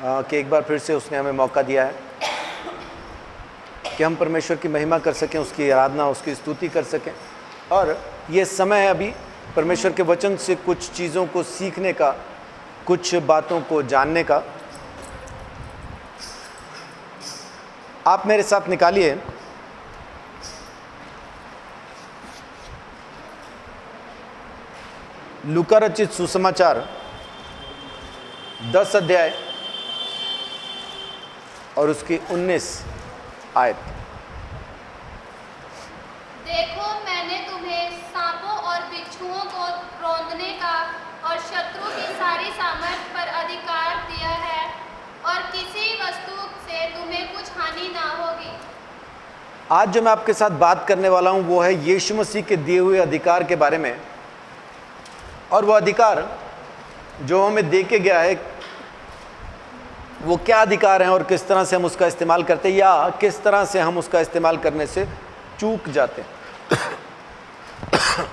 कि एक बार फिर से उसने हमें मौका दिया है कि हम परमेश्वर की महिमा कर सकें, उसकी आराधना, उसकी स्तुति कर सकें। और ये समय है अभी परमेश्वर के वचन से कुछ चीज़ों को सीखने का, कुछ बातों को जानने का। आप मेरे साथ निकालिए लूका रचित सुसमाचार 10 अध्याय और उसकी 19 आयत। देखो, मैंने तुम्हें सांपों और बिच्छुओं को रौंदने का और शत्रु की सारी सामर्थ पर अधिकार दिया है, और किसी वस्तु से तुम्हें कुछ हानि ना होगी। आज जो मैं आपके साथ बात करने वाला हूं वो है यीशु मसीह के दिए हुए अधिकार के बारे में। और वो अधिकार जो हमें दे के गया है, वो क्या अधिकार हैं और किस तरह से हम उसका इस्तेमाल करते हैं, या किस तरह से हम उसका इस्तेमाल करने से चूक जाते हैं।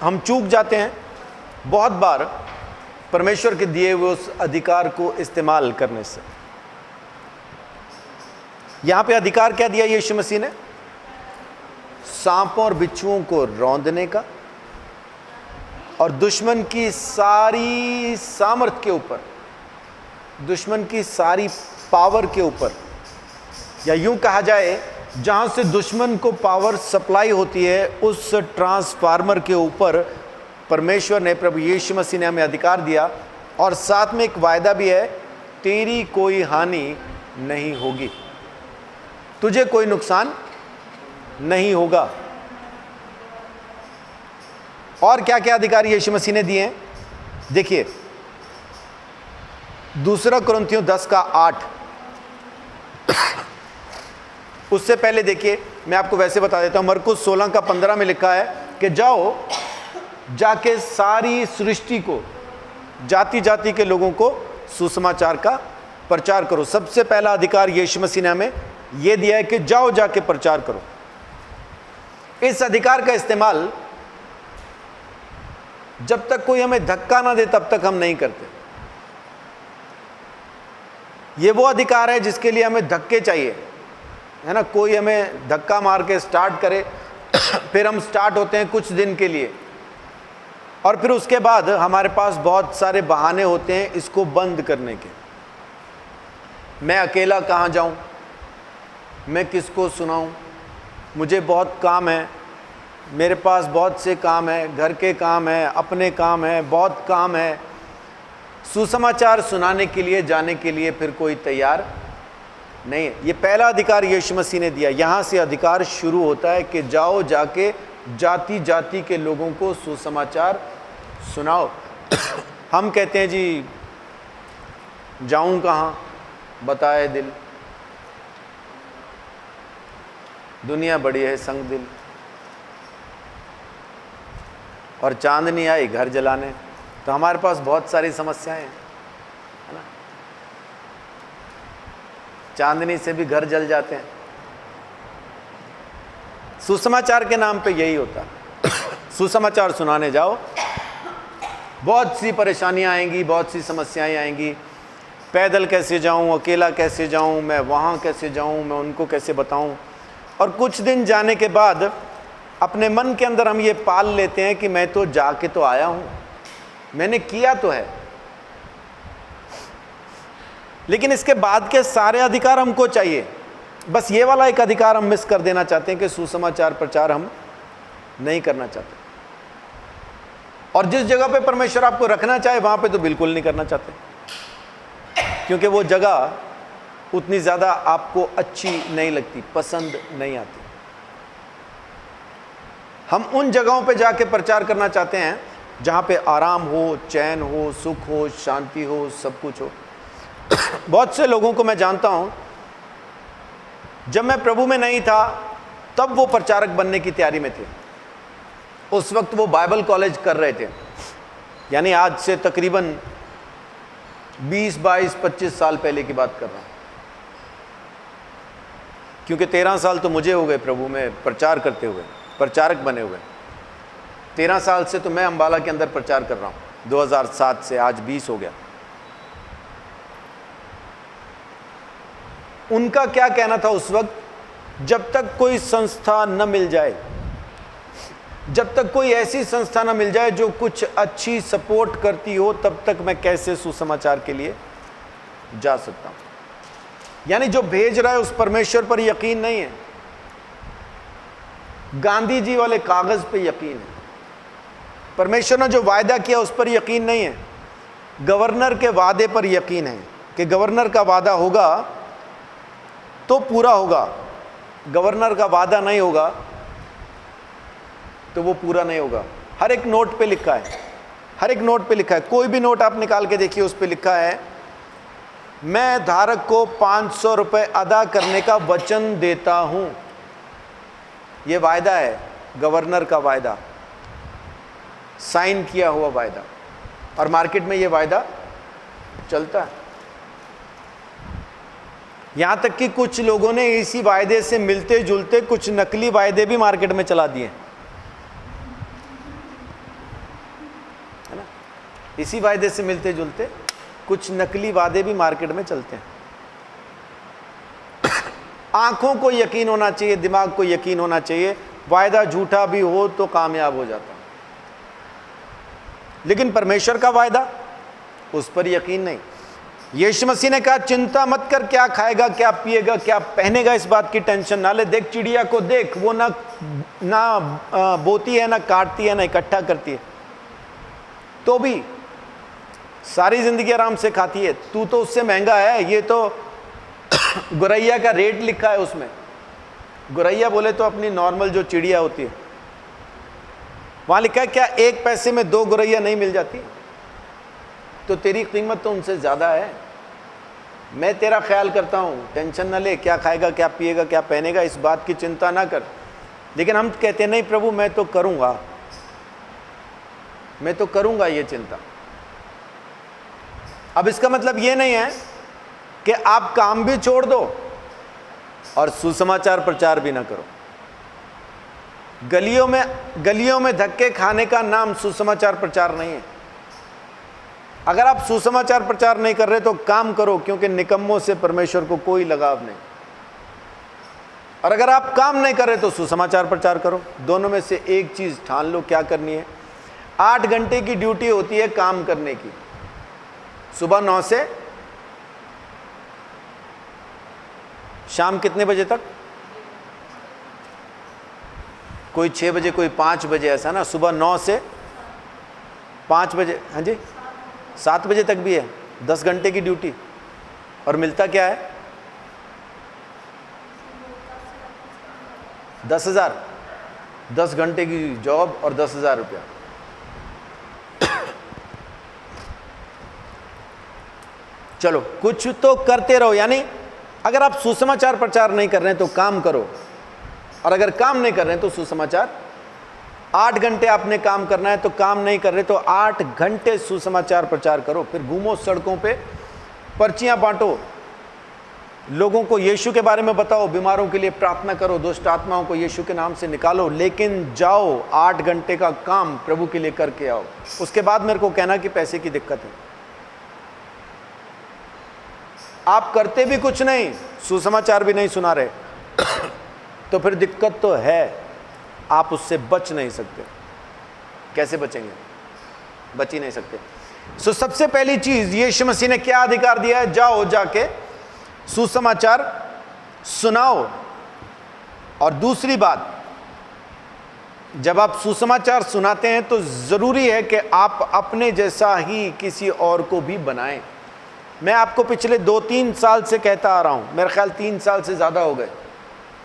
हम चूक जाते हैं बहुत बार परमेश्वर के दिए हुए उस अधिकार को इस्तेमाल करने से। यहां पे अधिकार क्या दिया यीशु मसीह ने? सांपों और बिच्छुओं को रौंदने का और दुश्मन की सारी सामर्थ के ऊपर, दुश्मन की सारी पावर के ऊपर, या यूं कहा जाए जहां से दुश्मन को पावर सप्लाई होती है, उस ट्रांसफार्मर के ऊपर परमेश्वर ने, प्रभु यीशु मसीह ने हमें अधिकार दिया। और साथ में एक वायदा भी है, तेरी कोई हानि नहीं होगी, तुझे कोई नुकसान नहीं होगा। और क्या क्या अधिकार यीशु मसीह ने दिए हैं देखिए, 2 कुरिन्थियों 10:8। उससे पहले देखिए, मैं आपको वैसे बता देता हूं, मरकुस 16:15 में लिखा है कि जाओ, जाके सारी सृष्टि को, जाति जाति के लोगों को सुसमाचार का प्रचार करो। सबसे पहला अधिकार यीशु मसीह ने हमें यह दिया है कि जाओ, जाके प्रचार करो। इस अधिकार का इस्तेमाल जब तक कोई हमें धक्का ना दे तब तक हम नहीं करते। ये वो अधिकार है जिसके लिए हमें धक्के चाहिए, है ना। कोई हमें धक्का मार के स्टार्ट करे, फिर हम स्टार्ट होते हैं कुछ दिन के लिए, और फिर उसके बाद हमारे पास बहुत सारे बहाने होते हैं इसको बंद करने के। मैं अकेला कहाँ जाऊं, मैं किसको सुनाऊं, मुझे बहुत काम है, मेरे पास बहुत से काम है, घर के काम है, अपने काम है, बहुत काम है। सुसमाचार सुनाने के लिए, जाने के लिए फिर कोई तैयार नहीं है। ये पहला अधिकार यीशु मसीह ने दिया। यहाँ से अधिकार शुरू होता है कि जाओ, जाके जाति जाति के लोगों को सुसमाचार सुनाओ। हम कहते हैं जी जाऊं कहाँ, बताए दिल, दुनिया बड़ी है संग दिल, और चांदनी आई घर जलाने। तो हमारे पास बहुत सारी समस्याएं हैं, है ना। चांदनी से भी घर जल जाते हैं। सुसमाचार के नाम पे यही होता है। सुसमाचार सुनाने जाओ, बहुत सी परेशानियां आएंगी, बहुत सी समस्याएं आएंगी। पैदल कैसे जाऊं, अकेला कैसे जाऊं, मैं वहाँ कैसे जाऊं, मैं उनको कैसे बताऊं। और कुछ दिन जाने के बाद अपने मन के अंदर हम ये पाल लेते हैं कि मैं तो जाके तो आया हूं, मैंने किया तो है। लेकिन इसके बाद के सारे अधिकार हमको चाहिए। बस ये वाला एक अधिकार हम मिस कर देना चाहते हैं कि सुसमाचार प्रचार हम नहीं करना चाहते। और जिस जगह पे परमेश्वर आपको रखना चाहे वहां पे तो बिल्कुल नहीं करना चाहते, क्योंकि वो जगह उतनी ज़्यादा आपको अच्छी नहीं लगती, पसंद नहीं आती। हम उन जगहों पे जाके प्रचार करना चाहते हैं जहाँ पे आराम हो, चैन हो, सुख हो, शांति हो, सब कुछ हो। बहुत से लोगों को मैं जानता हूँ, जब मैं प्रभु में नहीं था तब वो प्रचारक बनने की तैयारी में थे। उस वक्त वो बाइबल कॉलेज कर रहे थे, यानी आज से तकरीबन 20, 22, 25 साल पहले की बात कर रहा हूँ, क्योंकि 13 साल तो मुझे हो गए प्रभु में प्रचार करते हुए, प्रचारक बने हुए। 13 साल से तो मैं अंबाला के अंदर प्रचार कर रहा हूँ, 2007 से आज 20 हो गया। उनका क्या कहना था उस वक्त, जब तक कोई संस्था न मिल जाए, जब तक कोई ऐसी संस्था न मिल जाए जो कुछ अच्छी सपोर्ट करती हो, तब तक मैं कैसे सुसमाचार के लिए जा सकता हूं। यानी जो भेज रहा है उस परमेश्वर पर यकीन नहीं है, गांधी जी वाले कागज पे यकीन है। परमेश्वर ने जो वायदा किया उस पर यकीन नहीं है, गवर्नर के वादे पर यकीन है कि गवर्नर का वादा होगा तो पूरा होगा, गवर्नर का वादा नहीं होगा तो वो पूरा नहीं होगा। हर एक नोट पे लिखा है, हर एक नोट पे लिखा है, कोई भी नोट आप निकाल के देखिए, उस पे लिखा है मैं धारक को 500 रुपए अदा करने का वचन देता हूं। ये वायदा है, गवर्नर का वायदा, साइन किया हुआ वायदा, और मार्केट में ये वायदा चलता है। यहां तक कि कुछ लोगों ने इसी वायदे से मिलते जुलते कुछ नकली वायदे भी मार्केट में चला दिए, है ना। इसी वायदे से मिलते जुलते कुछ नकली वादे भी मार्केट में चलते हैं। आंखों को यकीन होना चाहिए, दिमाग को यकीन होना चाहिए, वायदा झूठा भी हो तो कामयाब हो जाता, लेकिन परमेश्वर का वायदा, उस पर यकीन नहीं। यीशु मसीह ने कहा चिंता मत कर, क्या खाएगा, क्या पिएगा, क्या पहनेगा, इस बात की टेंशन ना ले। देख चिड़िया को देख, वो ना बोती है, ना काटती है, ना इकट्ठा करती है, तो भी सारी जिंदगी आराम से खाती है। तू तो उससे महंगा है, ये तो गुरैया का रेट लिखा है उसमें। गुरैया बोले तो अपनी नॉर्मल जो चिड़िया होती है, वहां लिखा है क्या 1 पैसे में 2 गुरैया नहीं मिल जाती, तो तेरी कीमत तो उनसे ज्यादा है। मैं तेरा ख्याल करता हूं, टेंशन ना ले, क्या खाएगा, क्या पिएगा, क्या पहनेगा, इस बात की चिंता ना कर। लेकिन हम कहते नहीं प्रभु मैं तो करूंगा, मैं तो करूंगा ये चिंता। अब इसका मतलब ये नहीं है कि आप काम भी छोड़ दो और सुसमाचार प्रचार भी ना करो। गलियों में धक्के खाने का नाम सुसमाचार प्रचार नहीं है। अगर आप सुसमाचार प्रचार नहीं कर रहे तो काम करो, क्योंकि निकम्मों से परमेश्वर को कोई लगाव नहीं। और अगर आप काम नहीं कर रहे तो सुसमाचार प्रचार करो। दोनों में से एक चीज ठान लो क्या करनी है। 8 घंटे की ड्यूटी होती है काम करने की, सुबह 9 से शाम कितने बजे तक, कोई 6 बजे, कोई 5 बजे, ऐसा ना। सुबह 9 से 5 बजे, हाँ जी 7 बजे तक भी है, 10 घंटे की ड्यूटी। और मिलता क्या है? 10,000। 10 घंटे की जॉब और 10,000 रुपया। चलो कुछ तो करते रहो। यानी अगर आप सुसमाचार प्रचार नहीं कर रहे हैं तो काम करो, और अगर काम नहीं कर रहे हैं तो सुसमाचार। 8 घंटे आपने काम करना है तो काम नहीं कर रहे तो 8 घंटे सुसमाचार प्रचार करो। फिर घूमो सड़कों पे, पर्चियां बांटो, लोगों को यीशु के बारे में बताओ, बीमारों के लिए प्रार्थना करो, दुष्ट आत्माओं को यीशु के नाम से निकालो। लेकिन जाओ 8 घंटे का काम प्रभु के लिए करके आओ। उसके बाद मेरे को कहना कि पैसे की दिक्कत है। आप करते भी कुछ नहीं, सुसमाचार भी नहीं सुना रहे तो फिर दिक्कत तो है, आप उससे बच नहीं सकते। कैसे बचेंगे? बच ही नहीं सकते। सो सबसे पहली चीज यीशु मसीह ने क्या अधिकार दिया है? जाओ, जाके सुसमाचार सुनाओ। और दूसरी बात, जब आप सुसमाचार सुनाते हैं तो जरूरी है कि आप अपने जैसा ही किसी और को भी बनाएं। मैं आपको पिछले 2-3 साल से कहता आ रहा हूं, मेरे ख्याल 3 साल से ज्यादा हो गए।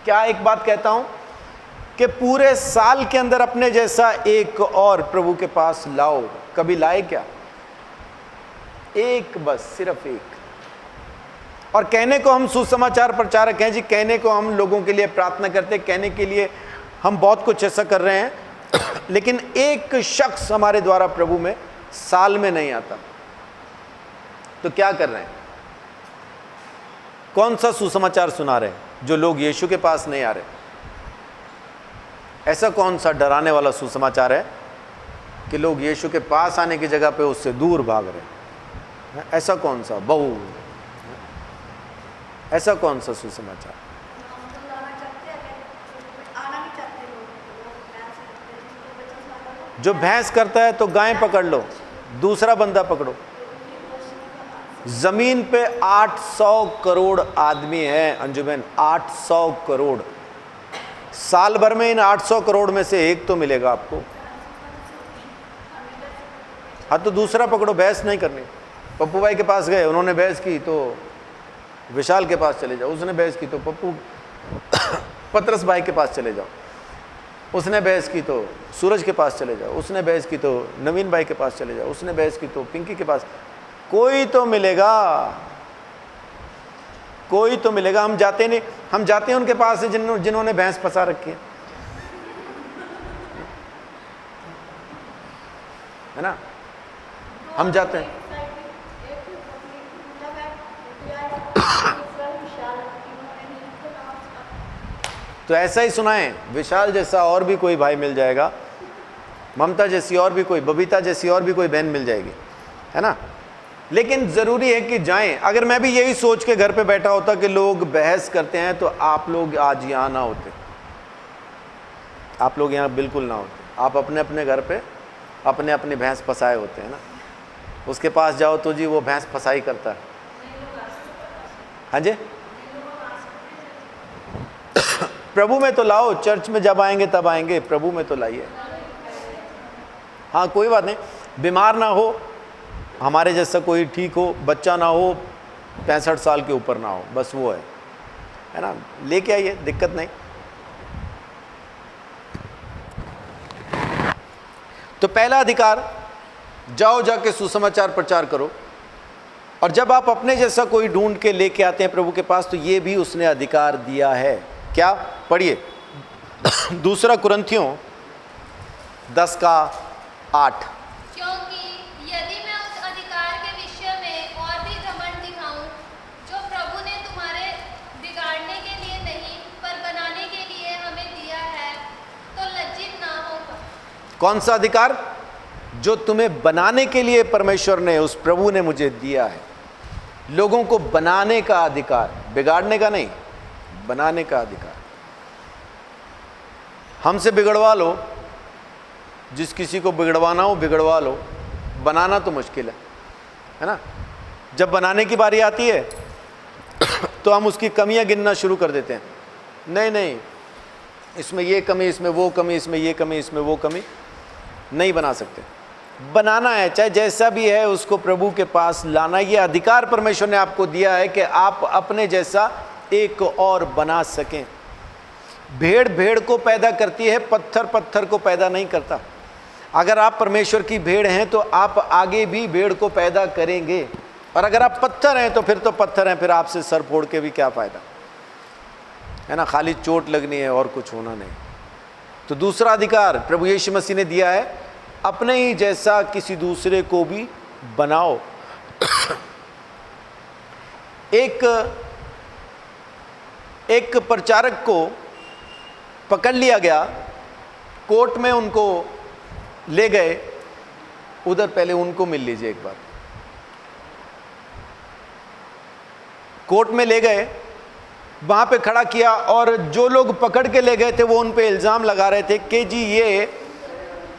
क्या एक बात कहता हूं कि पूरे साल के अंदर अपने जैसा एक और प्रभु के पास लाओ। कभी लाए क्या? एक, बस सिर्फ एक। और कहने को हम सुसमाचार प्रचारक हैं जी, कहने को हम लोगों के लिए प्रार्थना करते, कहने के लिए हम बहुत कुछ ऐसा कर रहे हैं लेकिन एक शख्स हमारे द्वारा प्रभु में साल में नहीं आता। तो क्या कर रहे हैं? कौन सा सुसमाचार सुना रहे हैं जो लोग यीशु के पास नहीं आ रहे? ऐसा कौन सा डराने वाला सुसमाचार है कि लोग यीशु के पास आने की जगह पे उससे दूर भाग रहे हैं? ऐसा कौन सा? ऐसा कौन सा सुसमाचार? जो भैंस करता है तो गाय पकड़ लो, दूसरा बंदा पकड़ो। जमीन पे 800 करोड़ आदमी हैं अंजुमन, 800 करोड़। साल भर में इन 800 करोड़ में से एक तो मिलेगा आपको। हाँ तो दूसरा पकड़ो, बहस नहीं करनी। पप्पू भाई के पास गए, उन्होंने बहस की तो विशाल के पास चले जाओ, उसने बहस की तो पप्पू पतरस भाई के पास चले जाओ, उसने बहस की तो सूरज के पास चले जाओ, उसने बहस की तो नवीन भाई के पास चले जाओ, उसने बहस की तो पिंकी के पास। कोई तो मिलेगा, कोई तो मिलेगा। हम जाते नहीं, हम जाते हैं उनके पास जिन्होंने भैंस फंसा रखी है ना, हम जाते हैं। तो ऐसा ही सुनाएं, विशाल जैसा और भी कोई भाई मिल जाएगा, ममता जैसी और भी कोई, बबीता जैसी और भी कोई बहन मिल जाएगी, है ना। लेकिन ज़रूरी है कि जाएं। अगर मैं भी यही सोच के घर पे बैठा होता कि लोग बहस करते हैं, तो आप लोग आज यहाँ ना होते, आप लोग यहाँ बिल्कुल ना होते। आप अपने अपने घर पे अपने अपनी भैंस फंसाए होते हैं ना। उसके पास जाओ तो जी वो भैंस फंसाई करता है। हाँ जी, प्रभु में तो लाओ, चर्च में जब आएंगे तब आएंगे, प्रभु में तो लाइए। हाँ कोई बात नहीं, बीमार ना हो, हमारे जैसा कोई ठीक हो, बच्चा ना हो, 65 साल के ऊपर ना हो, बस वो है ना, लेके आइए, दिक्कत नहीं। तो पहला अधिकार, जाओ जाके सुसमाचार प्रचार करो। और जब आप अपने जैसा कोई ढूंढ के लेके आते हैं प्रभु के पास, तो ये भी उसने अधिकार दिया है। क्या? पढ़िए 2 कुरिन्थियों 10:8। क्योंकि यदि मैं उस अधिकार के विषय में और भी घमंड दिखाऊं जो प्रभु ने तुम्हारे बिगाड़ने के लिए नहीं पर बनाने के लिए हमें दिया है, तो लज्जित ना होगा। कौन सा अधिकार? जो तुम्हें बनाने के लिए परमेश्वर ने, उस प्रभु ने मुझे दिया है। लोगों को बनाने का अधिकार, बिगाड़ने का नहीं, बनाने का अधिकार। हमसे बिगड़वा लो, जिस किसी को बिगड़वाना हो बिगड़वा लो, बनाना तो मुश्किल है ना। जब बनाने की बारी आती है तो हम उसकी कमियां गिनना शुरू कर देते हैं। नहीं नहीं, इसमें ये कमी, इसमें वो कमी, इसमें ये कमी, इसमें वो कमी। नहीं बना सकते। बनाना है, चाहे जैसा भी है, उसको प्रभु के पास लाना। ये अधिकार परमेश्वर ने आपको दिया है कि आप अपने जैसा एक और बना सकें। भेड़ भेड़ को पैदा करती है, पत्थर पत्थर को पैदा नहीं करता। अगर आप परमेश्वर की भेड़ हैं तो आप आगे भी भेड़ को पैदा करेंगे, और अगर आप पत्थर हैं तो फिर तो पत्थर हैं, फिर आपसे सर फोड़ के भी क्या फ़ायदा, है ना। खाली चोट लगनी है और कुछ होना नहीं। तो दूसरा अधिकार प्रभु यीशु मसीह ने दिया है, अपने ही जैसा किसी दूसरे को भी बनाओ। एक प्रचारक को पकड़ लिया गया, कोर्ट में उनको ले गए। उधर पहले उनको मिल लीजिए एक बार। कोर्ट में ले गए, वहां पे खड़ा किया, और जो लोग पकड़ के ले गए थे वो उन पे इल्ज़ाम लगा रहे थे कि जी ये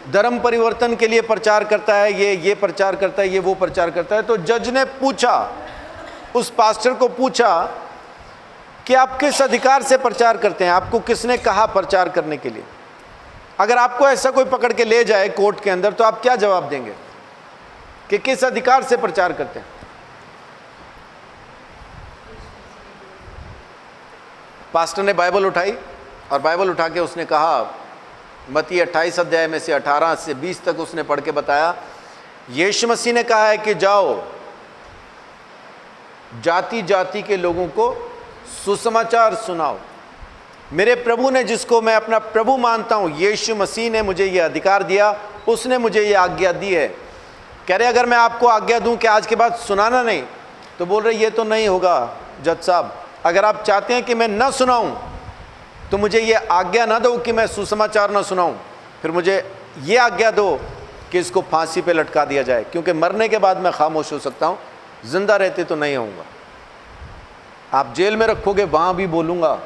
धर्म परिवर्तन के लिए प्रचार करता है, ये प्रचार करता है, ये वो प्रचार करता है। तो जज ने पूछा, उस पास्टर को पूछा कि आप किस अधिकार से प्रचार करते हैं, आपको किसने कहा प्रचार करने के लिए। अगर आपको ऐसा कोई पकड़ के ले जाए कोर्ट के अंदर, तो आप क्या जवाब देंगे कि किस अधिकार से प्रचार करते हैं? पास्टर ने बाइबल उठाई, और बाइबल उठा के उसने कहा, मत्ती 28 अध्याय में से 18 से 20 तक उसने पढ़ के बताया, यीशु मसीह ने कहा है कि जाओ जाति जाति के लोगों को सुसमाचार सुनाओ। मेरे प्रभु ने, जिसको मैं अपना प्रभु मानता हूँ, यीशु मसीह ने मुझे ये अधिकार दिया, उसने मुझे ये आज्ञा दी है। कह रहे अगर मैं आपको आज्ञा दूं कि आज के बाद सुनाना नहीं, तो बोल रहे ये तो नहीं होगा जज साहब। अगर आप चाहते हैं कि मैं न सुनाऊं, तो मुझे ये आज्ञा ना दो कि मैं सुसमाचार ना सुनाऊं, फिर मुझे ये आज्ञा दो कि इसको फांसी पे लटका दिया जाए, क्योंकि मरने के बाद मैं खामोश हो सकता हूं, जिंदा रहते तो नहीं होऊंगा। आप जेल में रखोगे वहां भी बोलूंगा,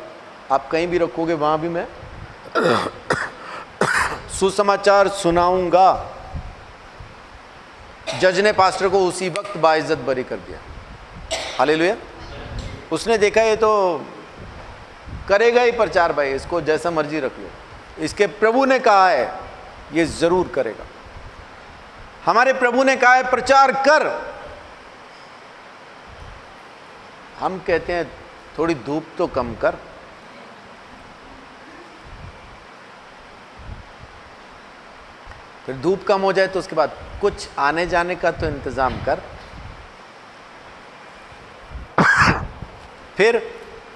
आप कहीं भी रखोगे वहां भी मैं सुसमाचार सुनाऊंगा। जज ने पास्टर को उसी वक्त बाइज्जत बरी कर दिया। हालेलुया। उसने देखा ये तो करेगा ही प्रचार, भाई इसको जैसा मर्जी रख लो, इसके प्रभु ने कहा है ये जरूर करेगा। हमारे प्रभु ने कहा है प्रचार कर। हम कहते हैं थोड़ी धूप तो कम कर। फिर धूप कम हो जाए तो उसके बाद कुछ आने जाने का तो इंतजाम कर। फिर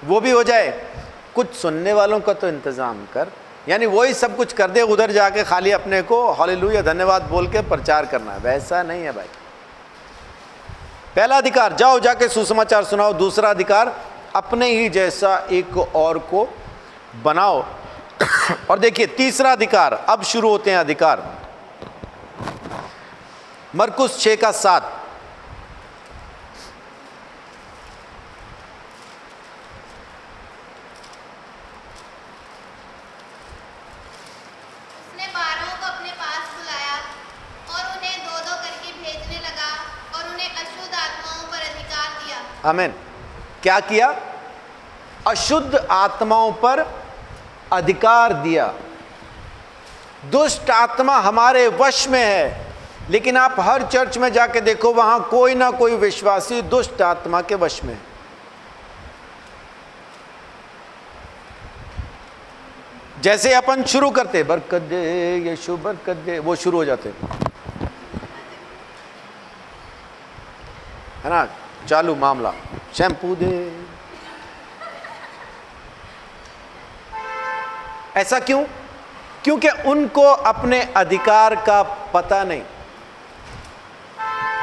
वो भी हो जाए, कुछ सुनने वालों का तो इंतजाम कर। यानी वही सब कुछ कर दे, उधर जाके खाली अपने को हालेलुया धन्यवाद बोल के प्रचार करना है। वैसा नहीं है भाई। पहला अधिकार जाओ जाके सुसमाचार सुनाओ। दूसरा अधिकार अपने ही जैसा एक और को बनाओ। और देखिए तीसरा अधिकार, अब शुरू होते हैं अधिकार। मरकुस 6:7। उसने 12 को अपने पास बुलाया और उन्हें दो-दो करके भेजने लगा और उन्हें अशुद्ध आत्माओं पर अधिकार दिया। आमीन। क्या किया? अशुद्ध आत्माओं पर अधिकार दिया। दुष्ट आत्मा हमारे वश में है, लेकिन आप हर चर्च में जाके देखो वहां कोई ना कोई विश्वासी दुष्ट आत्मा के वश में है। जैसे अपन शुरू करते बरकत दे यीशु बरकत दे, वो शुरू हो जाते है ना, चालू मामला शैम्पू दे। ऐसा क्यों? क्योंकि उनको अपने अधिकार का पता नहीं।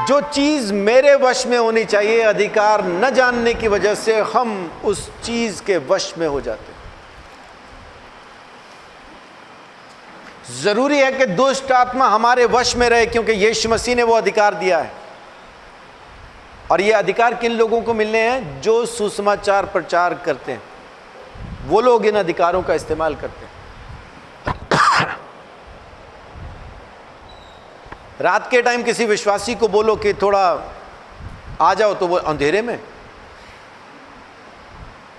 जो चीज मेरे वश में होनी चाहिए, अधिकार न जानने की वजह से हम उस चीज के वश में हो जाते हैं। जरूरी है कि दुष्ट आत्मा हमारे वश में रहे, क्योंकि यीशु मसीह ने वो अधिकार दिया है। और ये अधिकार किन लोगों को मिलने हैं? जो सुसमाचार प्रचार करते हैं, वो लोग इन अधिकारों का इस्तेमाल करते हैं। रात के टाइम किसी विश्वासी को बोलो कि थोड़ा आ जाओ, तो वो अंधेरे में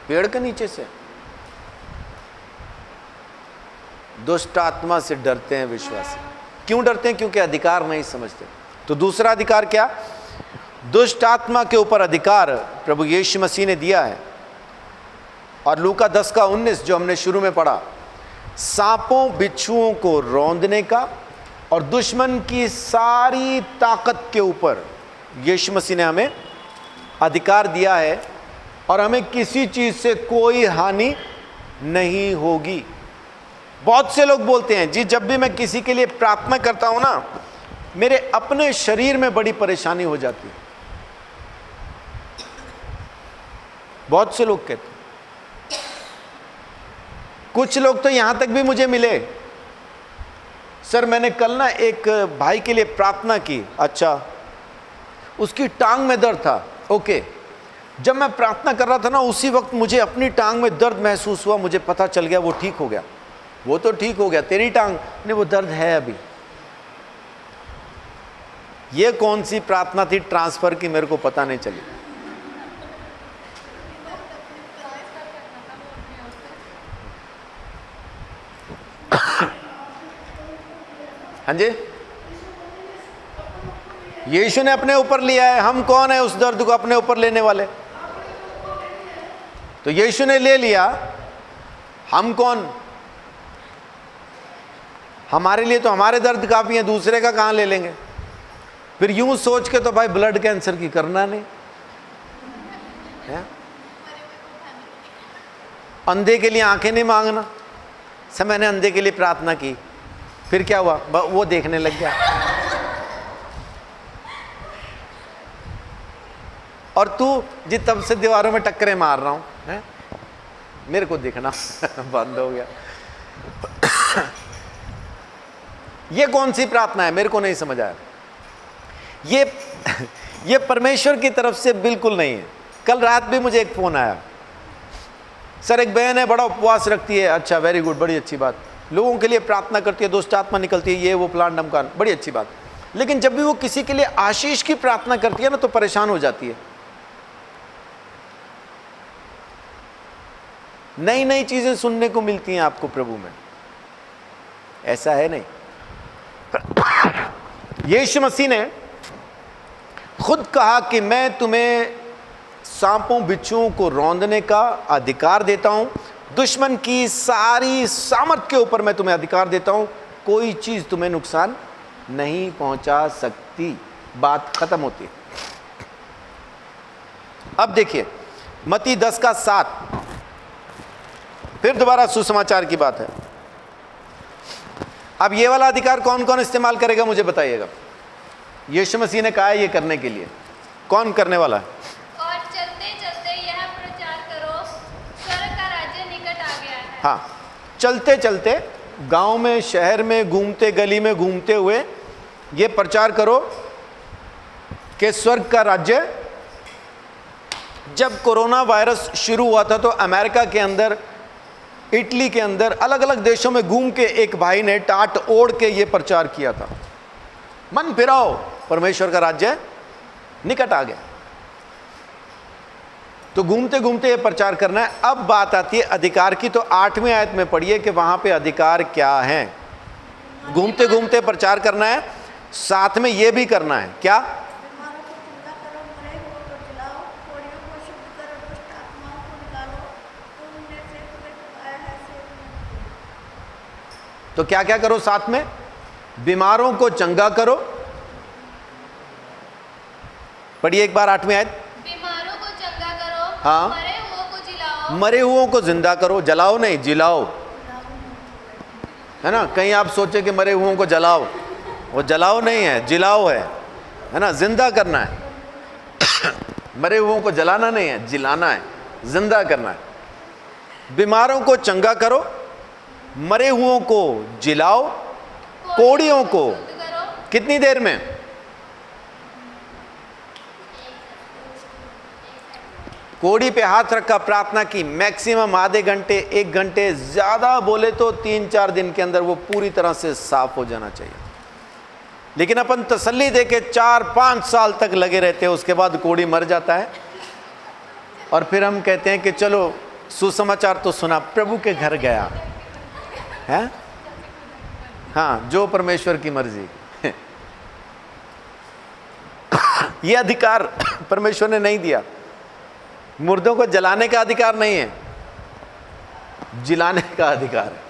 पेड़ के नीचे से। दुष्ट आत्मा से डरते हैं विश्वासी। क्यों डरते हैं? क्योंकि अधिकार नहीं समझते। तो दूसरा अधिकार क्या? दुष्ट आत्मा के ऊपर अधिकार प्रभु यीशु मसीह ने दिया है। और लूका 10:19 जो हमने शुरू में पढ़ा, सांपों बिच्छुओं को रौंदने का और दुश्मन की सारी ताकत के ऊपर यीशु मसीह ने हमें अधिकार दिया है, और हमें किसी चीज से कोई हानि नहीं होगी। बहुत से लोग बोलते हैं जी जब भी मैं किसी के लिए प्रार्थना करता हूं ना, मेरे अपने शरीर में बड़ी परेशानी हो जाती है। बहुत से लोग कहते हैं। कुछ लोग तो यहां तक भी मुझे मिले, सर मैंने कल ना एक भाई के लिए प्रार्थना की। अच्छा, उसकी टांग में दर्द था। ओके, जब मैं प्रार्थना कर रहा था ना, उसी वक्त मुझे अपनी टांग में दर्द महसूस हुआ। मुझे पता चल गया वो ठीक हो गया। वो तो ठीक हो गया, तेरी टांग नहीं, वो दर्द है अभी। ये कौन सी प्रार्थना थी ट्रांसफर की, मेरे को पता नहीं चली। हाँ जी, यीशु ने अपने ऊपर लिया है। हम कौन है उस दर्द को अपने ऊपर लेने वाले? तो यीशु ने ले लिया, हम कौन? हमारे लिए तो हमारे दर्द काफी है, दूसरे का कहां ले लेंगे? फिर यूं सोच के तो भाई ब्लड कैंसर की करना नहीं है? अंधे के लिए आंखें नहीं मांगना। सब मैंने अंधे के लिए प्रार्थना की, फिर क्या हुआ? वो देखने लग गया। और तू जी तब से दीवारों में टक्करें मार रहा हूं है? मेरे को देखना बंद हो गया। ये कौन सी प्रार्थना है? मेरे को नहीं समझ आया। ये परमेश्वर की तरफ से बिल्कुल नहीं है। कल रात भी मुझे एक फ़ोन आया, सर एक बहन है बड़ा उपवास रखती है, अच्छा वेरी गुड, बड़ी अच्छी बात, लोगों के लिए प्रार्थना करती है, दुष्ट आत्मा निकलती है, ये वो प्लान डमकान, बड़ी अच्छी बात। लेकिन जब भी वो किसी के लिए आशीष की प्रार्थना करती है ना तो परेशान हो जाती है। नई नई चीजें सुनने को मिलती हैं आपको प्रभु में, ऐसा है नहीं। यीशु मसीह ने खुद कहा कि मैं तुम्हें सांपों बिच्छुओं को रौंदने का अधिकार देता हूं, दुश्मन की सारी सामर्थ के ऊपर मैं तुम्हें अधिकार देता हूं, कोई चीज तुम्हें नुकसान नहीं पहुंचा सकती। बात खत्म होती है। अब देखिए मत्ती 10:7, फिर दोबारा सुसमाचार की बात है। अब ये वाला अधिकार कौन कौन इस्तेमाल करेगा मुझे बताइएगा। यीशु मसीह ने कहा है ये करने के लिए, कौन करने वाला है? और चलते चलते यह प्रचार करो, स्वर्ग का राज्य निकट आ गया है। हाँ, चलते चलते गांव में, शहर में घूमते, गली में घूमते हुए ये प्रचार करो कि स्वर्ग का राज्य। जब कोरोना वायरस शुरू हुआ था तो अमेरिका के अंदर, इटली के अंदर, अलग अलग देशों में घूम के एक भाई ने टाट ओढ़ के ये प्रचार किया था, मन फिराओ परमेश्वर का राज्य निकट आ गया। तो घूमते घूमते ये प्रचार करना है। अब बात आती है अधिकार की, तो 8वीं आयत में पढ़िए कि वहां पे अधिकार क्या है। घूमते घूमते प्रचार करना है, साथ में ये भी करना है क्या? तो क्या क्या करो साथ में? बीमारों को चंगा करो। पढ़िए एक बार 8वीं आयत। बीमारों को चंगा करो, हाँ। मरे हुओं को जिलाओ। मरे हुओं को जिंदा करो, जलाओ नहीं, जिलाओ, है ना। कहीं आप सोचे कि मरे हुओं को जलाओ, वो जलाओ नहीं है, जिलाओ है ना, जिंदा करना है। मरे हुओं को जलाना नहीं है, जिलाना है, जिंदा करना है। बीमारों को चंगा करो, मरे हुओं को जिलाओ, कोढ़ियों को शुद्ध करो। कितनी देर में? कोढ़ी पे हाथ रखा, प्रार्थना की, मैक्सिमम आधे घंटे, 1 घंटे, ज्यादा बोले तो 3-4 दिन के अंदर वो पूरी तरह से साफ हो जाना चाहिए। लेकिन अपन तसल्ली दे के 4-5 साल तक लगे रहते हैं, उसके बाद कोढ़ी मर जाता है और फिर हम कहते हैं कि चलो सुसमाचार तो सुना, प्रभु के घर गया है। हाँ, जो परमेश्वर की मर्जी। ये अधिकार परमेश्वर ने नहीं दिया। मुर्दों को जलाने का अधिकार नहीं है, जिलाने का अधिकार है।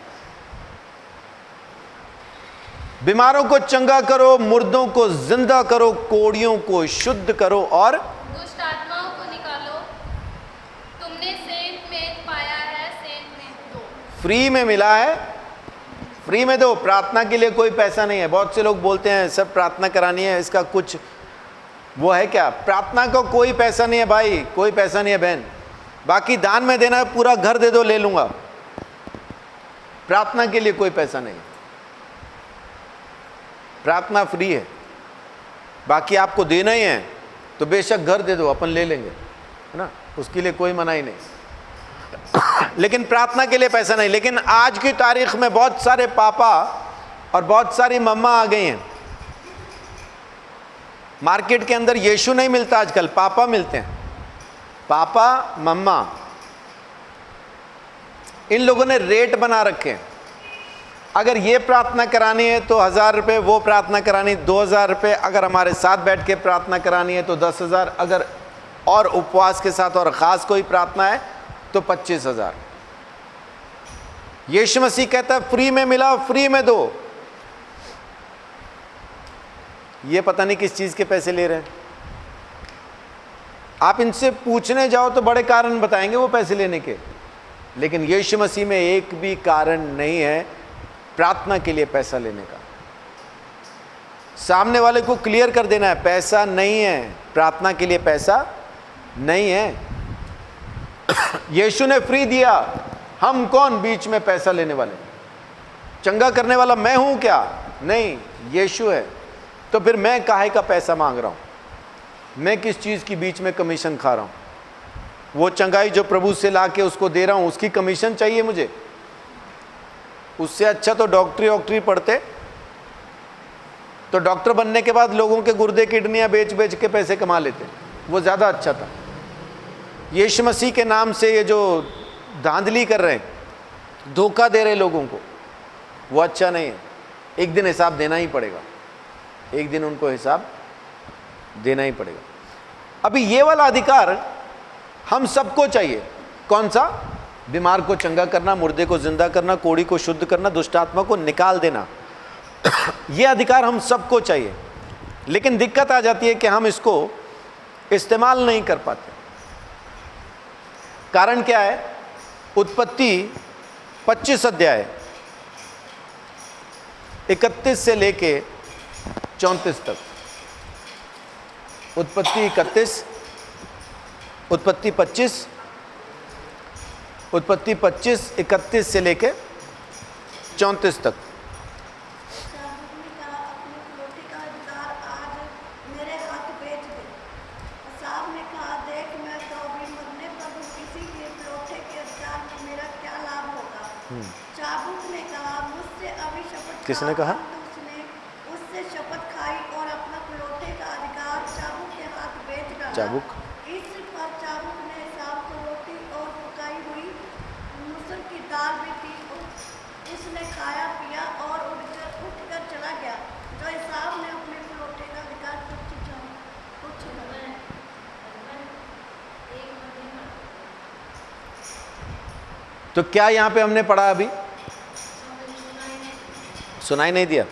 बीमारों को चंगा करो, मुर्दों को जिंदा करो, कोढ़ियों को शुद्ध करो और दुष्ट आत्माओं को निकालो। तुमने सेंत में पाया है, सेंत में दो। फ्री में मिला है, फ्री में दो। प्रार्थना के लिए कोई पैसा नहीं है। बहुत से लोग बोलते हैं सर प्रार्थना करानी है, इसका कुछ वो है क्या? प्रार्थना का कोई पैसा नहीं है भाई, कोई पैसा नहीं है बहन। बाकी दान में देना है, पूरा घर दे दो, ले लूंगा। प्रार्थना के लिए कोई पैसा नहीं, प्रार्थना फ्री है। बाकी आपको देना ही है तो बेशक घर दे दो, अपन ले लेंगे, है ना, उसके लिए कोई मनाही नहीं। लेकिन प्रार्थना के लिए पैसा नहीं। लेकिन आज की तारीख में बहुत सारे पापा और बहुत सारी मम्मा आ गई हैं। मार्केट के अंदर यीशु नहीं मिलता आजकल, पापा मिलते हैं, पापा मम्मा। इन लोगों ने रेट बना रखे हैं। अगर ये प्रार्थना करानी है तो 1000 रुपये, वो प्रार्थना करानी 2000 रुपये, अगर हमारे साथ बैठ के प्रार्थना करानी है तो 10,000, अगर और उपवास के साथ और ख़ास कोई प्रार्थना है तो 25,000। यीशु मसीह कहता है फ्री में मिला, फ्री में दो। ये पता नहीं किस चीज़ के पैसे ले रहे हैं। आप इनसे पूछने जाओ तो बड़े कारण बताएंगे वो पैसे लेने के, लेकिन यीशु मसीह में एक भी कारण नहीं है प्रार्थना के लिए पैसा लेने का। सामने वाले को क्लियर कर देना है पैसा नहीं है, प्रार्थना के लिए पैसा नहीं है। यीशु ने फ्री दिया, हम कौन बीच में पैसा लेने वाले? चंगा करने वाला मैं हूं क्या? नहीं, यीशु है। तो फिर मैं काहे का पैसा मांग रहा हूं? मैं किस चीज की बीच में कमीशन खा रहा हूं? वो चंगाई जो प्रभु से ला के उसको दे रहा हूँ, उसकी कमीशन चाहिए मुझे। उससे अच्छा तो डॉक्टरी पढ़ते, तो डॉक्टर बनने के बाद लोगों के गुर्दे किडनियां बेच बेच के पैसे कमा लेते, वो ज़्यादा अच्छा था। यीशु मसीह के नाम से ये जो धांधली कर रहे हैं, धोखा दे रहे लोगों को, वो अच्छा नहीं है। एक दिन हिसाब देना ही पड़ेगा, एक दिन उनको हिसाब देना ही पड़ेगा। अभी ये वाला अधिकार हम सबको चाहिए। कौन सा? बीमार को चंगा करना, मुर्दे को जिंदा करना, कोढ़ी को शुद्ध करना, दुष्ट आत्मा को निकाल देना। ये अधिकार हम सबको चाहिए, लेकिन दिक्कत आ जाती है कि हम इसको इस्तेमाल नहीं कर पाते। कारण क्या है? उत्पत्ति 25 अध्याय 31 से लेके 34 तक। उत्पत्ति 31, उत्पत्ति 25, उत्पत्ति 25 31 से लेके 34 तक। ने कहा, अपनी रोटी का अधिकार आज मेरे हाथ बेच दे। असाव ने कहा, देख मैं तो अभी मरने पर हूँ, किसी के लौटे के अधिकार में मेरा क्या लाभ होगा। चाबुक ने कहा, मुझसे अभी शपथ खा। किसने कहा? उसने उससे शपथ खाई और अपना लौटे का अधिकार चाबुक के हाथ बेच डाला। चाबुक इस पर चाबुक ने एसाव को रोटी और पकाई हुई मसूर की दाल भी दी। इसने खाया पिया और उठकर चला गया। जो एसाव ने अपने लौटे का अधिकार तुच्छ जाना। तो क्या यहां पे हमने पढ़ा? अभी सुनाई नहीं दिया?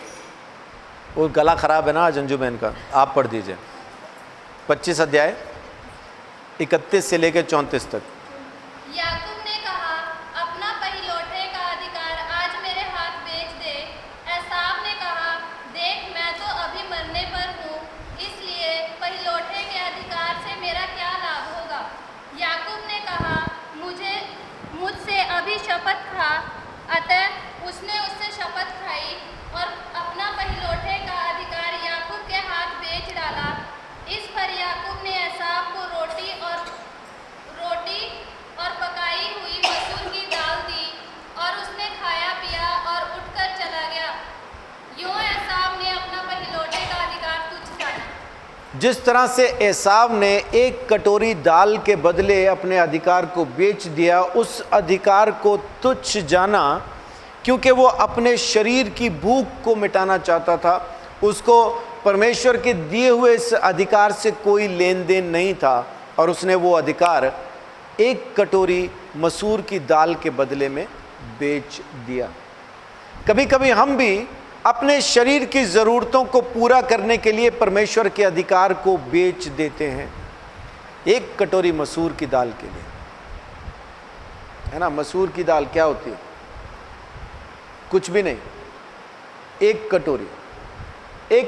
वो गला खराब है ना आज अंजू बहन का, आप पढ़ दीजिए 25 अध्याय 31 से लेकर 34 तक। याकूब ने कहा, अपना पहिलौठे का अधिकार आज मेरे हाथ बेच दे। एसाव ने कहा, देख मैं तो अभी मरने पर हूँ, इसलिए पहिलौठे के अधिकार से मेरा क्या लाभ होगा। याकूब ने कहा, मुझसे अभी शपथ खा। अतः उसने उससे शपथ खाई और अपना पहिलौठे का अधिकार याकूब के हाथ बेच डाला। इस पर याकूब ने एसाव को रोटी और पकाई हुई मसूर की दाल दी और उसने खाया पिया और उठकर चला गया। यूं एसाव ने अपना पहिलौठे का अधिकार तुच्छ जाना। जिस तरह से एसाव ने एक कटोरी दाल के बदले अपने अधिकार को बेच दिया, उस अधिकार को तुच्छ जाना, क्योंकि वो अपने शरीर की भूख को मिटाना चाहता था। उसको परमेश्वर के दिए हुए इस अधिकार से कोई लेन देन नहीं था, और उसने वो अधिकार एक कटोरी मसूर की दाल के बदले में बेच दिया। कभी कभी हम भी अपने शरीर की ज़रूरतों को पूरा करने के लिए परमेश्वर के अधिकार को बेच देते हैं, एक कटोरी मसूर की दाल के लिए। है ना? मसूर की दाल क्या होती है? कुछ भी नहीं, एक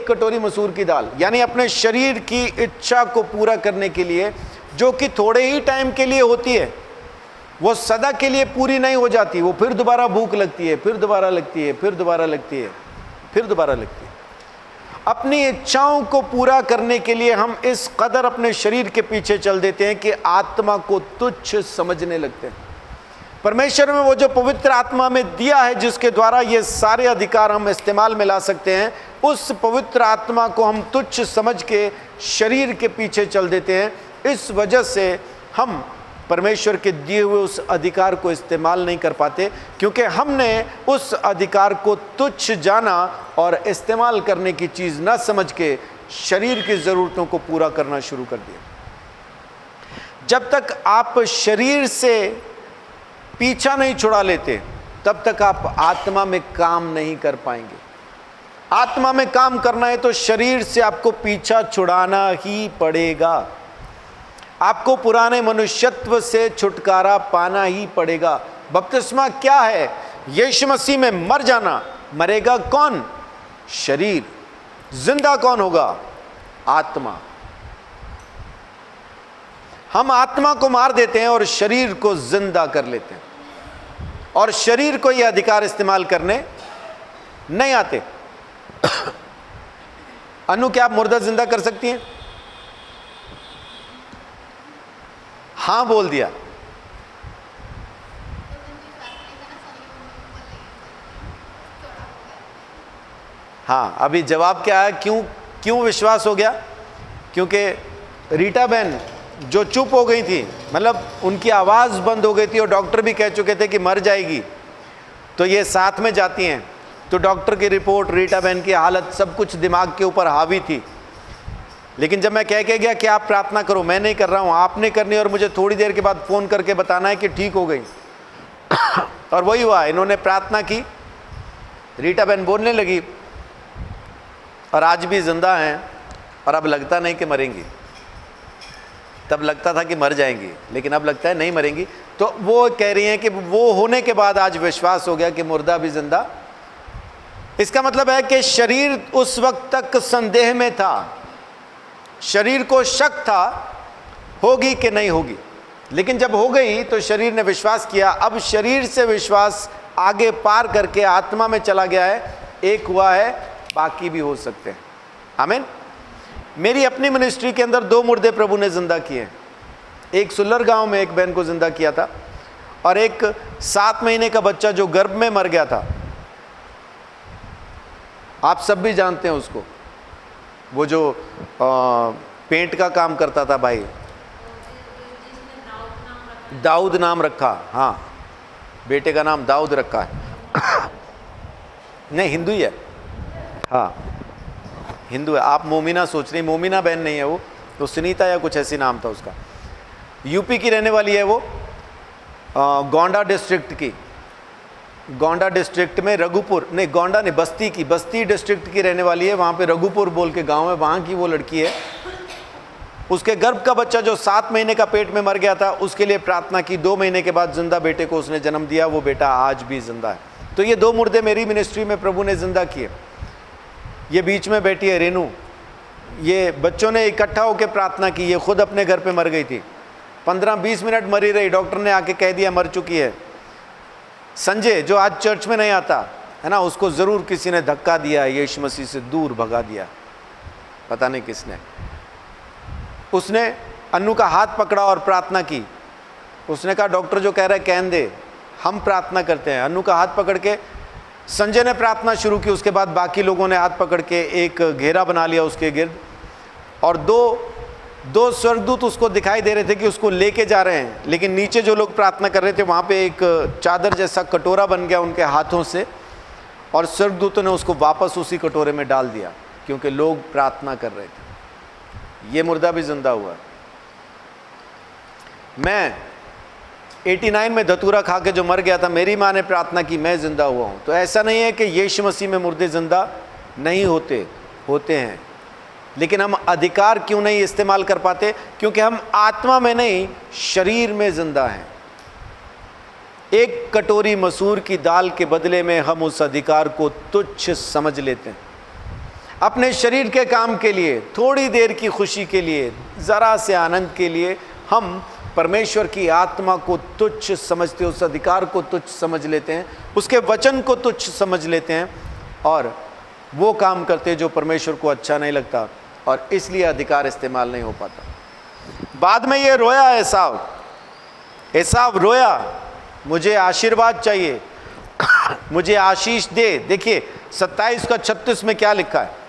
कटोरी मसूर की दाल, यानी अपने शरीर की इच्छा को पूरा करने के लिए, जो कि थोड़े ही टाइम के लिए होती है, वो सदा के लिए पूरी नहीं हो जाती। वो फिर दोबारा भूख लगती है, फिर दोबारा लगती है, फिर दोबारा लगती है, फिर दोबारा लगती है। अपनी इच्छाओं को पूरा करने के लिए हम इस कदर अपने शरीर के पीछे चल देते हैं कि आत्मा को तुच्छ समझने लगते हैं। परमेश्वर में वो जो पवित्र आत्मा में दिया है, जिसके द्वारा ये सारे अधिकार हम इस्तेमाल में ला सकते हैं, उस पवित्र आत्मा को हम तुच्छ समझ के शरीर के पीछे चल देते हैं। इस वजह से हम परमेश्वर के दिए हुए उस अधिकार को इस्तेमाल नहीं कर पाते, क्योंकि हमने उस अधिकार को तुच्छ जाना और इस्तेमाल करने की चीज़ न समझ के शरीर की ज़रूरतों को पूरा करना शुरू कर दिया। जब तक आप शरीर से पीछा नहीं छुड़ा लेते, तब तक आप आत्मा में काम नहीं कर पाएंगे। आत्मा में काम करना है तो शरीर से आपको पीछा छुड़ाना ही पड़ेगा। आपको पुराने मनुष्यत्व से छुटकारा पाना ही पड़ेगा। बपतिस्मा क्या है? यीशु मसीह में मर जाना। मरेगा कौन? शरीर। जिंदा कौन होगा? आत्मा। हम आत्मा को मार देते हैं और शरीर को जिंदा कर लेते हैं, और शरीर को यह अधिकार इस्तेमाल करने नहीं आते। अनु, क्या आप मुर्दा जिंदा कर सकती हैं? हाँ बोल दिया। हाँ, अभी जवाब क्या है, क्यों क्यों विश्वास हो गया? क्योंकि रीटा बहन जो चुप हो गई थी, मतलब उनकी आवाज़ बंद हो गई थी और डॉक्टर भी कह चुके थे कि मर जाएगी, तो ये साथ में जाती हैं। तो डॉक्टर की रिपोर्ट, रीटा बहन की हालत, सब कुछ दिमाग के ऊपर हावी थी। लेकिन जब मैं कह के गया कि आप प्रार्थना करो, मैं नहीं कर रहा हूँ, आपने करनी, और मुझे थोड़ी देर के बाद फ़ोन करके बताना है कि ठीक हो गई और वही हुआ, इन्होंने प्रार्थना की, रीटा बहन बोलने लगी और आज भी जिंदा हैं। और अब लगता नहीं कि मरेंगी, तब लगता था कि मर जाएंगी, लेकिन अब लगता है नहीं मरेंगी। तो वो कह रही हैं कि वो होने के बाद आज विश्वास हो गया कि मुर्दा भी जिंदा। इसका मतलब है कि शरीर उस वक्त तक संदेह में था, शरीर को शक था होगी कि नहीं होगी, लेकिन जब हो गई तो शरीर ने विश्वास किया। अब शरीर से विश्वास आगे पार करके आत्मा में चला गया है, एक हुआ है, बाकी भी हो सकते हैं। आमीन। मेरी अपनी मिनिस्ट्री के अंदर 2 मुर्दे प्रभु ने जिंदा किए। एक सुल्लर गांव में एक बहन को जिंदा किया था, और एक 7 महीने का बच्चा जो गर्भ में मर गया था, आप सब भी जानते हैं उसको, वो जो पेंट का काम करता था भाई, दाऊद नाम रखा। हाँ, बेटे का नाम दाऊद रखा है। नहीं, हिंदू ही है। हाँ, हिंदू है। आप मोमिना सोच रही, मोमिना बहन नहीं है वो, तो सुनीता या कुछ ऐसी नाम था उसका। यूपी की रहने वाली है वो, गोंडा डिस्ट्रिक्ट की, गोंडा डिस्ट्रिक्ट में रघुपुर, नहीं गोंडा नहीं, बस्ती की, बस्ती डिस्ट्रिक्ट की रहने वाली है। वहाँ पे रघुपुर बोल के गांव है, वहाँ की वो लड़की है। उसके गर्भ का बच्चा जो 7 महीने का पेट में मर गया था, उसके लिए प्रार्थना की। 2 महीने के बाद जिंदा बेटे को उसने जन्म दिया, वो बेटा आज भी जिंदा है। तो ये 2 मुर्दे मेरी मिनिस्ट्री में प्रभु ने जिंदा किए। ये बीच में बैठी है रेनू, ये बच्चों ने इकट्ठा होकर प्रार्थना की, ये खुद अपने घर पे मर गई थी, 15-20 मिनट मरी रही, डॉक्टर ने आके कह दिया मर चुकी है। संजय जो आज चर्च में नहीं आता है ना, उसको ज़रूर किसी ने धक्का दिया, यीशु मसीह से दूर भगा दिया, पता नहीं किसने। उसने अन्नू का हाथ पकड़ा और प्रार्थना की। उसने कहा डॉक्टर जो कह रहा है कहने दे, हम प्रार्थना करते हैं। अन्नू का हाथ पकड़ के संजय ने प्रार्थना शुरू की। उसके बाद बाकी लोगों ने हाथ पकड़ के एक घेरा बना लिया उसके गिर्द, और दो स्वर्गदूत उसको दिखाई दे रहे थे कि उसको लेके जा रहे हैं, लेकिन नीचे जो लोग प्रार्थना कर रहे थे वहाँ पे एक चादर जैसा कटोरा बन गया उनके हाथों से, और स्वर्गदूतों ने उसको वापस उसी कटोरे में डाल दिया, क्योंकि लोग प्रार्थना कर रहे थे। ये मुर्दा भी जिंदा हुआ। मैं 89 में धतूरा खा के जो मर गया था, मेरी माँ ने प्रार्थना की, मैं जिंदा हुआ हूँ। तो ऐसा नहीं है कि यीशु मसीह में मुर्दे जिंदा नहीं होते हैं, लेकिन हम अधिकार क्यों नहीं इस्तेमाल कर पाते? क्योंकि हम आत्मा में नहीं, शरीर में जिंदा हैं। एक कटोरी मसूर की दाल के बदले में हम उस अधिकार को तुच्छ समझ लेते हैं। अपने शरीर के काम के लिए, थोड़ी देर की खुशी के लिए, ज़रा से आनंद के लिए हम परमेश्वर की आत्मा को तुच्छ समझते, उस अधिकार को तुच्छ समझ लेते हैं, उसके वचन को तुच्छ समझ लेते हैं, और वो काम करते हैं जो परमेश्वर को अच्छा नहीं लगता, और इसलिए अधिकार इस्तेमाल नहीं हो पाता। बाद में ये रोया एसाव रोया, मुझे आशीर्वाद चाहिए, मुझे आशीष दे। देखिए 27 का 36 में क्या लिखा है,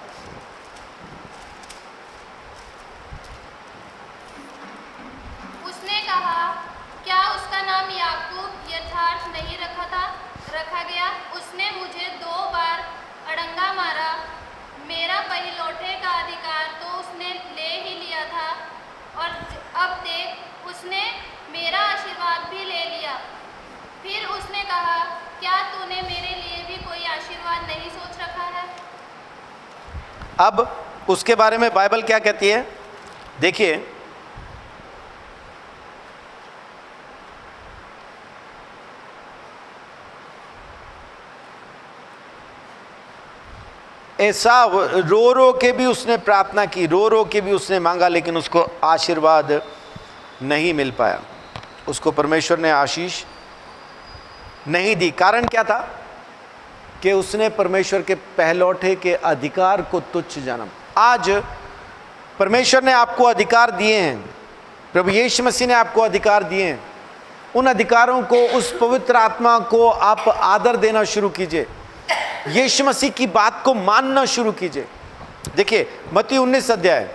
उसने कहा क्या उसका नाम याकूब यथार्थ नहीं रखा गया? उसने मुझे 2 बार अड़ंगा मारा, मेरा पहिलौठे का अधिकार तो उसने ले ही लिया था, और अब देख उसने मेरा आशीर्वाद भी ले लिया। फिर उसने कहा क्या तूने मेरे लिए भी कोई आशीर्वाद नहीं सोच रखा है? अब उसके बारे में बाइबल क्या कहती है, देखिए एसाव रो के भी उसने प्रार्थना की, रो के भी उसने मांगा, लेकिन उसको आशीर्वाद नहीं मिल पाया, उसको परमेश्वर ने आशीष नहीं दी। कारण क्या था कि उसने परमेश्वर के पहलौठे के अधिकार को तुच्छ जाना। आज परमेश्वर ने आपको अधिकार दिए हैं, प्रभु यीशु मसीह ने आपको अधिकार दिए हैं, उन अधिकारों को, उस पवित्र आत्मा को आप आदर देना शुरू कीजिए। यीशु मसीह की बात को मानना शुरू कीजिए। देखिए मत्ती 19 अध्याय,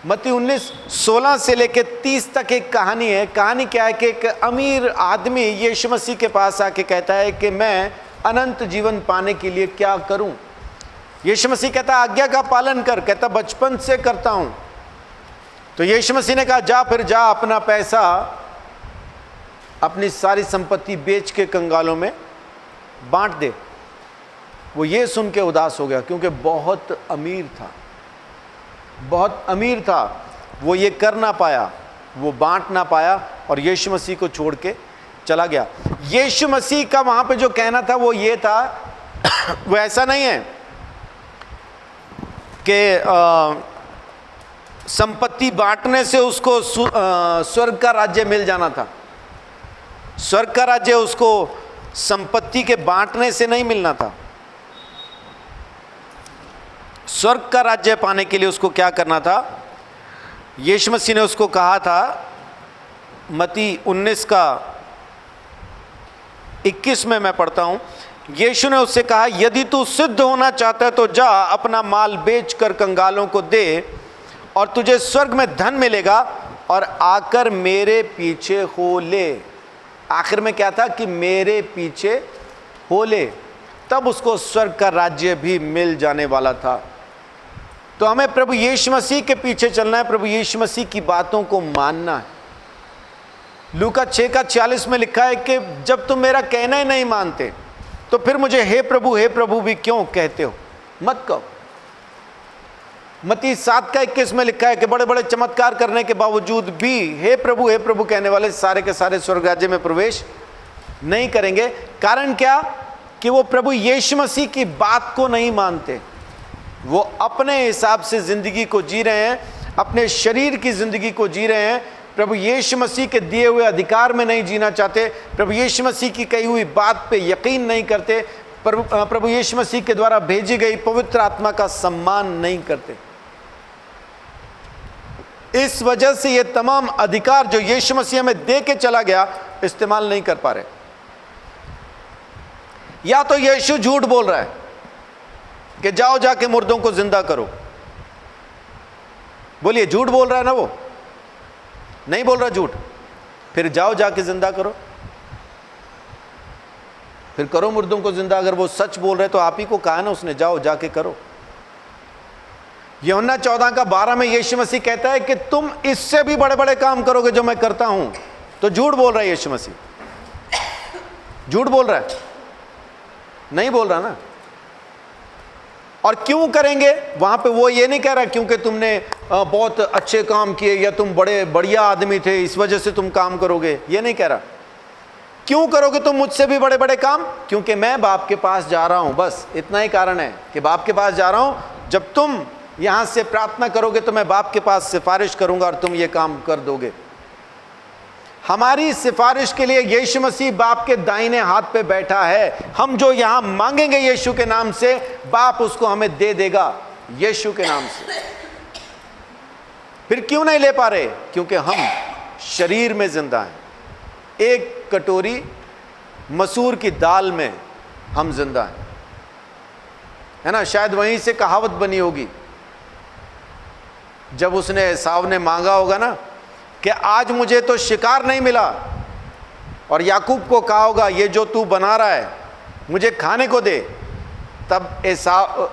मत्ती 19:16 से लेकर 30 तक एक कहानी है। कहानी क्या है कि एक अमीर आदमी यीशु मसीह के पास आके कहता है कि मैं अनंत जीवन पाने के लिए क्या करूं। यीशु मसीह कहता आज्ञा का पालन कर। कहता बचपन से करता हूं। तो यीशु मसीह ने कहा जा, फिर जा, अपना पैसा, अपनी सारी संपत्ति बेच के कंगालों में बांट दे। वो ये सुन के उदास हो गया क्योंकि बहुत अमीर था, बहुत अमीर था। वो ये कर ना पाया, वो बांट ना पाया और यीशु मसीह को छोड़ के चला गया। यीशु मसीह का वहां पे जो कहना था वो ये था वो ऐसा नहीं है कि संपत्ति बांटने से उसको स्वर्ग का राज्य मिल जाना था। स्वर्ग का राज्य उसको संपत्ति के बांटने से नहीं मिलना था। स्वर्ग का राज्य पाने के लिए उसको क्या करना था? यीशु मसीह ने उसको कहा था, मत्ती 19:21 में मैं पढ़ता हूं। यीशु ने उससे कहा यदि तू सिद्ध होना चाहता है तो जा, अपना माल बेच कर कंगालों को दे और तुझे स्वर्ग में धन मिलेगा, और आकर मेरे पीछे हो ले। आखिर में क्या था कि मेरे पीछे हो ले, तब उसको स्वर्ग का राज्य भी मिल जाने वाला था। तो हमें प्रभु यीशु मसीह के पीछे चलना है, प्रभु यीशु मसीह की बातों को मानना है। लूका 6:40 में लिखा है कि जब तुम मेरा कहना ही नहीं मानते तो फिर मुझे हे प्रभु भी क्यों कहते हो? मत कहो। मत्ती 7:21 में लिखा है कि बड़े बड़े चमत्कार करने के बावजूद भी हे प्रभु कहने वाले सारे के सारे स्वर्ग राज्य में प्रवेश नहीं करेंगे। कारण क्या? कि वो प्रभु यीशु मसीह की बात को नहीं मानते। वो अपने हिसाब से जिंदगी को जी रहे हैं, अपने शरीर की जिंदगी को जी रहे हैं। प्रभु यीशु मसीह के दिए हुए अधिकार में नहीं जीना चाहते। प्रभु यीशु मसीह की कही हुई बात पे यकीन नहीं करते। प्रभु यीशु मसीह के द्वारा भेजी गई पवित्र आत्मा का सम्मान नहीं करते। इस वजह से ये तमाम अधिकार जो यीशु मसीह में दे के चला गया इस्तेमाल नहीं कर पा रहे। या तो यीशु झूठ बोल रहा है कि जाओ जाके मुर्दों को जिंदा करो। बोलिए झूठ बोल रहा है ना? वो नहीं बोल रहा झूठ। फिर जाओ जाके जिंदा करो, फिर करो मुर्दों को जिंदा। अगर वो सच बोल रहे तो आप ही को कहा ना उसने, जाओ जाके करो। यूहन्ना 14:12 में यीशु मसीह कहता है कि तुम इससे भी बड़े बड़े काम करोगे जो मैं करता हूं। तो झूठ बोल रहा है यीशु मसीह? झूठ बोल रहा है? नहीं बोल रहा ना। और क्यों करेंगे? वहां पे वो ये नहीं कह रहा क्योंकि तुमने बहुत अच्छे काम किए या तुम बड़े बढ़िया आदमी थे इस वजह से तुम काम करोगे, ये नहीं कह रहा। क्यों करोगे तुम मुझसे भी बड़े बड़े काम? क्योंकि मैं बाप के पास जा रहा हूं। बस इतना ही कारण है कि बाप के पास जा रहा हूं। जब तुम यहां से प्रार्थना करोगे तो मैं बाप के पास सिफारिश करूंगा और तुम ये काम कर दोगे। हमारी सिफारिश के लिए यीशु मसीह बाप के दाहिने हाथ पे बैठा है। हम जो यहां मांगेंगे यीशु के नाम से, बाप उसको हमें दे देगा यीशु के नाम से। फिर क्यों नहीं ले पा रहे? क्योंकि हम शरीर में जिंदा हैं। एक कटोरी मसूर की दाल में हम जिंदा हैं, है ना? शायद वहीं से कहावत बनी होगी जब उसने एसाव ने मांगा होगा ना कि आज मुझे तो शिकार नहीं मिला, और याकूब को कहा होगा ये जो तू बना रहा है मुझे खाने को दे। तब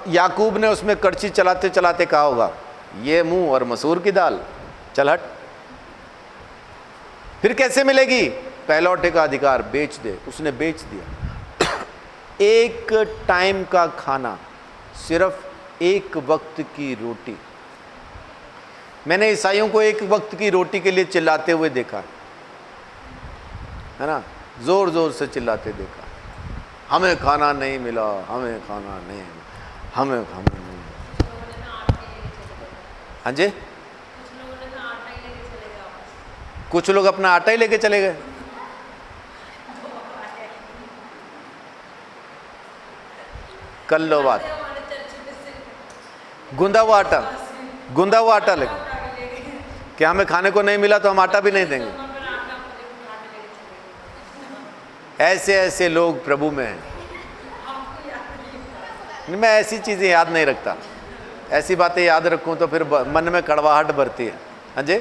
याकूब ने उसमें कड़छी चलाते चलाते कहा होगा ये मुंह और मसूर की दाल, चल हट। फिर कैसे मिलेगी? पहलौठे का अधिकार बेच दे। उसने बेच दिया। एक टाइम का खाना, सिर्फ एक वक्त की रोटी। मैंने ईसाइयों को एक वक्त की रोटी के लिए चिल्लाते हुए देखा है ना, जोर जोर से चिल्लाते देखा। हमें खाना नहीं मिला, हमें खाना नहीं, हमें नहीं। हाँ जी, कुछ लोग अपना आटा ही लेके चले गए। कर लो बात, गुंदा हुआ आटा लेके कि हमें खाने को नहीं मिला तो हम आटा भी नहीं देंगे। ऐसे ऐसे लोग प्रभु में हैं। मैं ऐसी चीज़ें याद नहीं रखता, ऐसी बातें याद रखूं तो फिर मन में कड़वाहट भरती है। हाँ जी,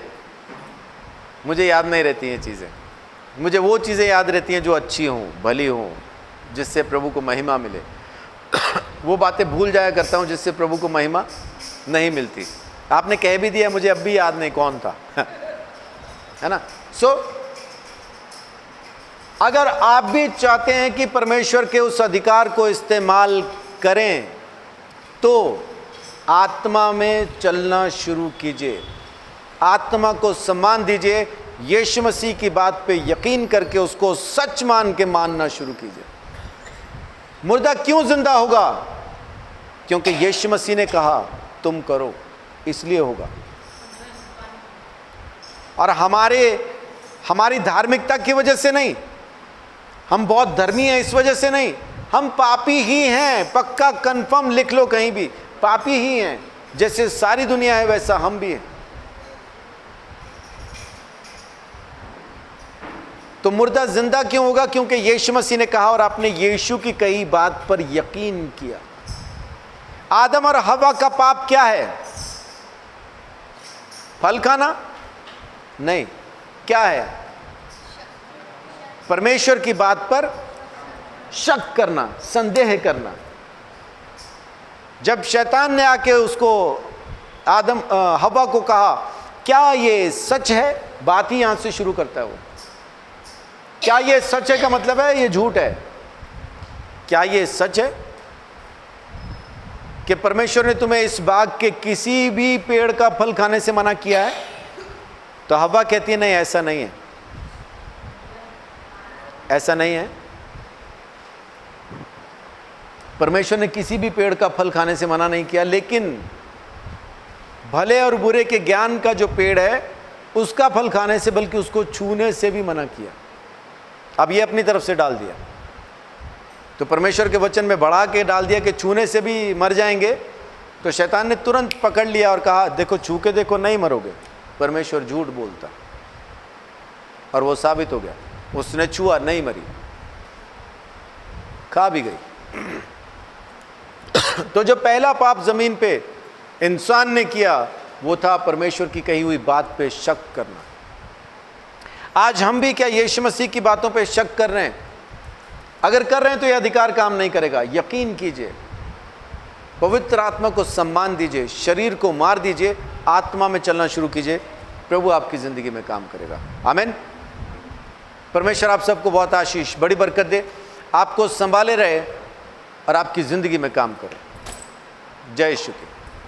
मुझे याद नहीं रहती हैं चीज़ें। मुझे वो चीज़ें याद रहती हैं जो अच्छी हों, भली हों, जिससे प्रभु को महिमा मिले। वो बातें भूल जाया करता हूँ जिससे प्रभु को महिमा नहीं मिलती। आपने कह भी दिया, मुझे अब भी याद नहीं कौन था। है ना। सो अगर आप भी चाहते हैं कि परमेश्वर के उस अधिकार को इस्तेमाल करें तो आत्मा में चलना शुरू कीजिए, आत्मा को सम्मान दीजिए, यीशु मसीह की बात पे यकीन करके उसको सच मान के मानना शुरू कीजिए। मुर्दा क्यों जिंदा होगा? क्योंकि यीशु मसीह ने कहा तुम करो, इसलिए होगा। और हमारी धार्मिकता की वजह से नहीं, हम बहुत धर्मी हैं इस वजह से नहीं, हम पापी ही हैं। पक्का कंफर्म लिख लो कहीं भी, पापी ही हैं। जैसे सारी दुनिया है वैसा हम भी हैं। तो मुर्दा जिंदा क्यों होगा? क्योंकि यीशु मसीह ने कहा और आपने यीशु की कही बात पर यकीन किया। आदम और हवा का पाप क्या है? फल खाना? नहीं। क्या है? परमेश्वर की बात पर शक करना, संदेह करना। जब शैतान ने आके उसको हवा को कहा क्या ये सच है, बात ही यहां से शुरू करता है वो। क्या ये सच है का मतलब है ये झूठ है। क्या ये सच है कि परमेश्वर ने तुम्हें इस बाग के किसी भी पेड़ का फल खाने से मना किया है? तो हवा कहती है नहीं, ऐसा नहीं है, ऐसा नहीं है। परमेश्वर ने किसी भी पेड़ का फल खाने से मना नहीं किया, लेकिन भले और बुरे के ज्ञान का जो पेड़ है उसका फल खाने से, बल्कि उसको छूने से भी मना किया। अब ये अपनी तरफ से डाल दिया। तो परमेश्वर के वचन में बढ़ा के डाल दिया कि छूने से भी मर जाएंगे। तो शैतान ने तुरंत पकड़ लिया और कहा देखो, छू के देखो, नहीं मरोगे। परमेश्वर झूठ बोलता, और वो साबित हो गया। उसने छुआ, नहीं मरी, खा भी गई। तो जो पहला पाप जमीन पे इंसान ने किया वो था परमेश्वर की कही हुई बात पे शक करना। आज हम भी क्या यीशु मसीह की बातों पे शक कर रहे हैं? अगर कर रहे हैं तो यह अधिकार काम नहीं करेगा। यकीन कीजिए, पवित्र आत्मा को सम्मान दीजिए, शरीर को मार दीजिए, आत्मा में चलना शुरू कीजिए, प्रभु आपकी जिंदगी में काम करेगा। आमीन। परमेश्वर आप सबको बहुत आशीष, बड़ी बरकत दे, आपको संभाले रहे और आपकी जिंदगी में काम करे। जय यीशु की।